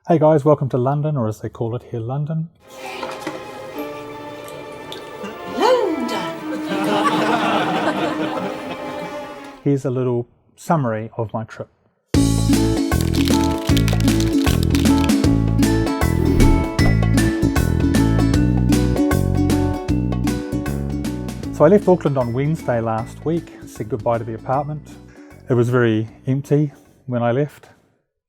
Hey guys, welcome to London, or as they call it here, London. London! Here's a little summary of my trip. So I left Auckland on Wednesday last week, said goodbye to the apartment. It was very empty when I left,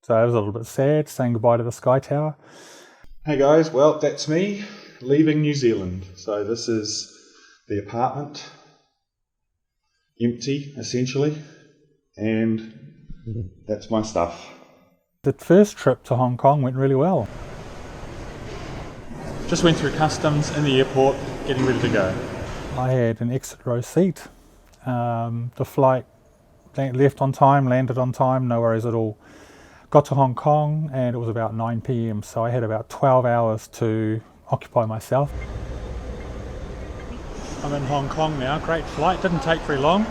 so I was a little bit sad, saying goodbye to the Sky Tower. Hey guys, well that's me leaving New Zealand. So this is the apartment, empty essentially, and that's my stuff. The first trip to Hong Kong went really well. Just went through customs in the airport, getting ready to go. I had an exit row seat. The flight left on time, landed on time, no worries at all. Got to Hong Kong and it was about 9 p.m, so I had about 12 hours to occupy myself. I'm in Hong Kong now, great flight, didn't take very long.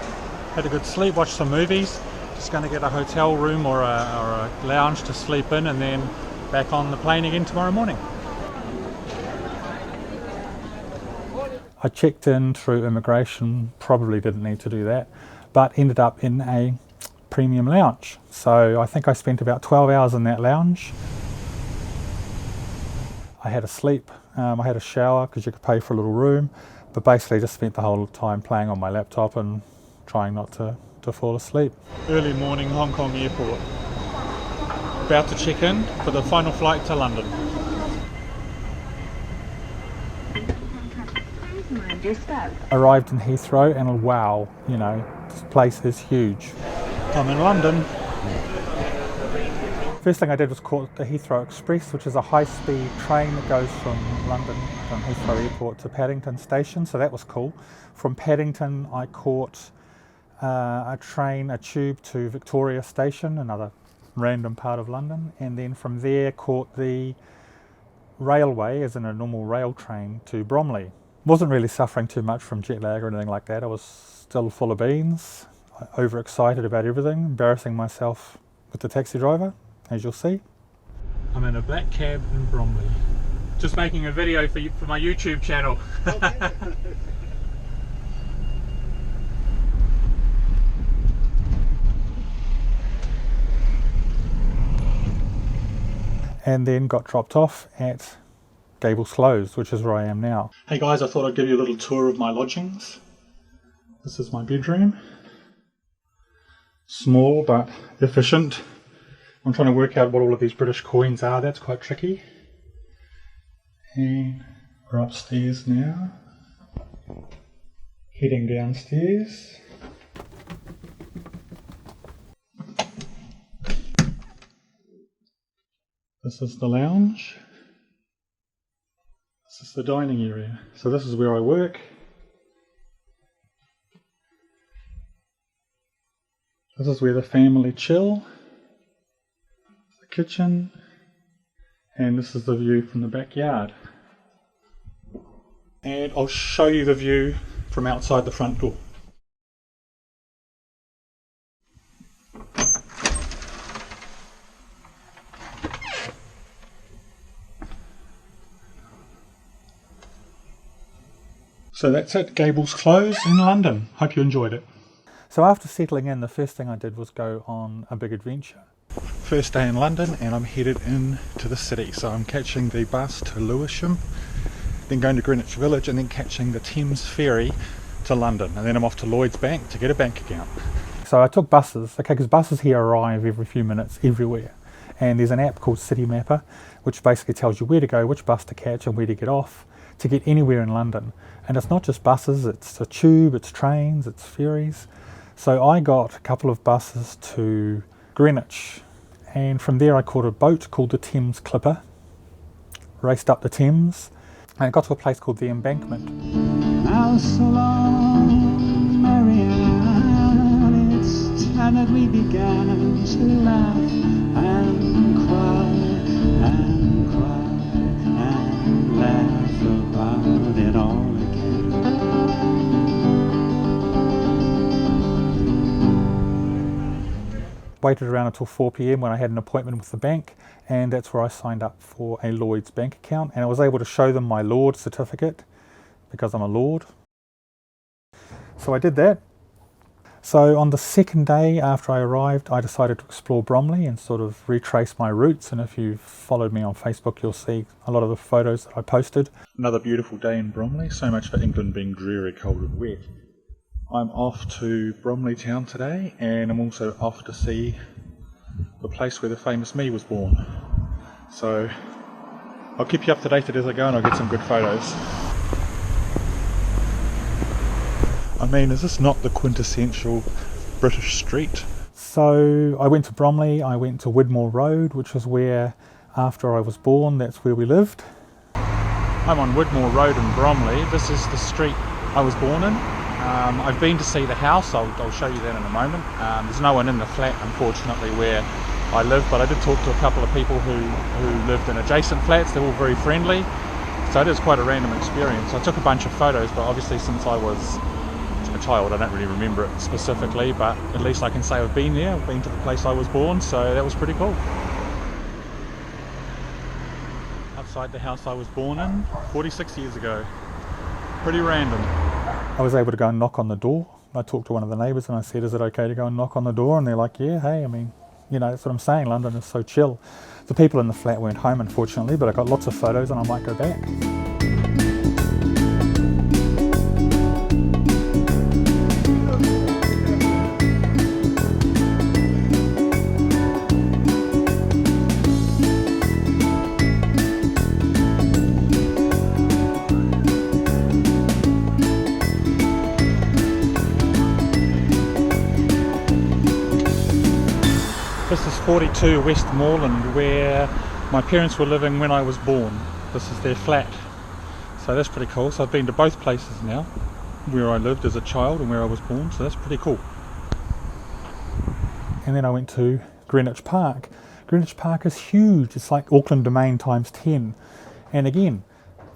Had a good sleep, watched some movies. Just going to get a hotel room or a lounge to sleep in, and then back on the plane again tomorrow morning. I checked in through immigration, probably didn't need to do that, but ended up in a premium lounge. So I think I spent about 12 hours in that lounge. I had a sleep, I had a shower because you could pay for a little room, but basically just spent the whole time playing on my laptop and trying not to fall asleep. Early morning, Hong Kong airport. About to check in for the final flight to London. Arrived in Heathrow and wow, you know, this place is huge. I'm in London. First thing I did was caught the Heathrow Express, which is a high-speed train that goes from London, from Heathrow Airport to Paddington Station, so that was cool. From Paddington I caught a tube to Victoria Station, another random part of London, and then from there caught the railway, as in a normal rail train, to Bromley. Wasn't really suffering too much from jet lag or anything like that. I was still full of beans, overexcited about everything, embarrassing myself with the taxi driver, as you'll see. I'm in a black cab in Bromley. Just making a video for my YouTube channel. Okay. And then got dropped off at Gables Close, which is where I am now. Hey guys, I thought I'd give you a little tour of my lodgings. This is my bedroom. Small but efficient. I'm trying to work out what all of these British coins are, that's quite tricky. And we're upstairs now. Heading downstairs. This is the lounge. This is the dining area. So this is where I work. This is where the family chill. The kitchen. And this is the view from the backyard. And I'll show you the view from outside the front door. So that's it, Gables Close in London. Hope you enjoyed it. So after settling in, the first thing I did was go on a big adventure. First day in London and I'm headed into the city. So I'm catching the bus to Lewisham, then going to Greenwich Village and then catching the Thames ferry to London. And then I'm off to Lloyd's Bank to get a bank account. So I took buses, okay, because buses here arrive every few minutes everywhere. And there's an app called City Mapper, which basically tells you where to go, which bus to catch and where to get off to get anywhere in London. And it's not just buses, it's a tube, it's trains, it's ferries. So I got a couple of buses to Greenwich, and from there I caught a boat called the Thames Clipper, raced up the Thames, and I got to a place called the Embankment. Now so long, Marianne, it's time that we began to laugh and cry and cry and laugh about it all again. waited around until 4 p.m. when I had an appointment with the bank, and that's where I signed up for a Lloyd's bank account, and I was able to show them my Lord certificate because I'm a Lord. So I did that. So on the second day after I arrived, I decided to explore Bromley and sort of retrace my routes, and if you've followed me on Facebook, you'll see a lot of the photos that I posted. Another beautiful day in Bromley, so much for England being dreary, cold and wet. I'm off to Bromley town today, and I'm also off to see the place where the famous me was born. So I'll keep you up to date as I go, and I'll get some good photos. I mean, is this not the quintessential British street? So I went to Bromley, I went to Widmore Road, which is where, after I was born, that's where we lived. I'm on Widmore Road in Bromley. This is the street I was born in. I've been to see the house, I'll show you that in a moment. There's no one in the flat, unfortunately, where I live, but I did talk to a couple of people who lived in adjacent flats. They're all very friendly, so it is quite a random experience. I took a bunch of photos, but obviously since I was a child I don't really remember it specifically, but at least I can say I've been there, I've been to the place I was born, so that was pretty cool. Outside the house I was born in 46 years ago. Pretty random. I was able to go and knock on the door. I talked to one of the neighbours and I said, is it okay to go and knock on the door? And they're like, yeah, hey, I mean, you know, that's what I'm saying, London is so chill. The people in the flat weren't home, unfortunately, but I got lots of photos and I might go back. This is 42 Westmoreland, where my parents were living when I was born. This is their flat. So that's pretty cool. So I've been to both places now, where I lived as a child and where I was born, so that's pretty cool. And then I went to Greenwich Park. Greenwich Park is huge. It's like Auckland Domain times 10. And again,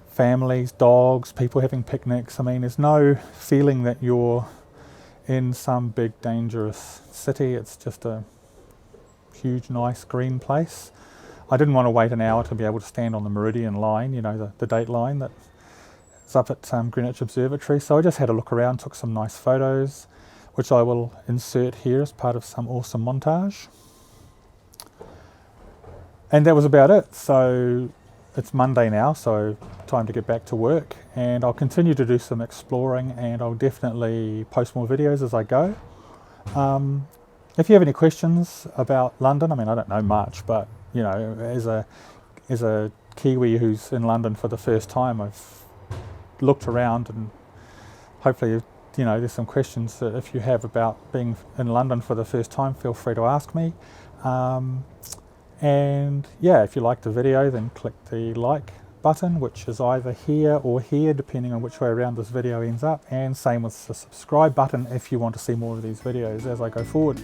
families, dogs, people having picnics. I mean, there's no feeling that you're in some big dangerous city. It's just a huge, nice green place. I didn't want to wait an hour to be able to stand on the meridian line, you know, the date line that's up at Greenwich Observatory. So I just had a look around, took some nice photos, which I will insert here as part of some awesome montage. And that was about it. So it's Monday now, so time to get back to work, and I'll continue to do some exploring, and I'll definitely post more videos as I go. If you have any questions about London, I mean, I don't know much, but you know, as a Kiwi who's in London for the first time, I've looked around, and hopefully, you know, there's some questions that if you have about being in London for the first time, feel free to ask me. And yeah, if you liked the video, then click the like button, which is either here or here, depending on which way around this video ends up, and same with the subscribe button if you want to see more of these videos as I go forward.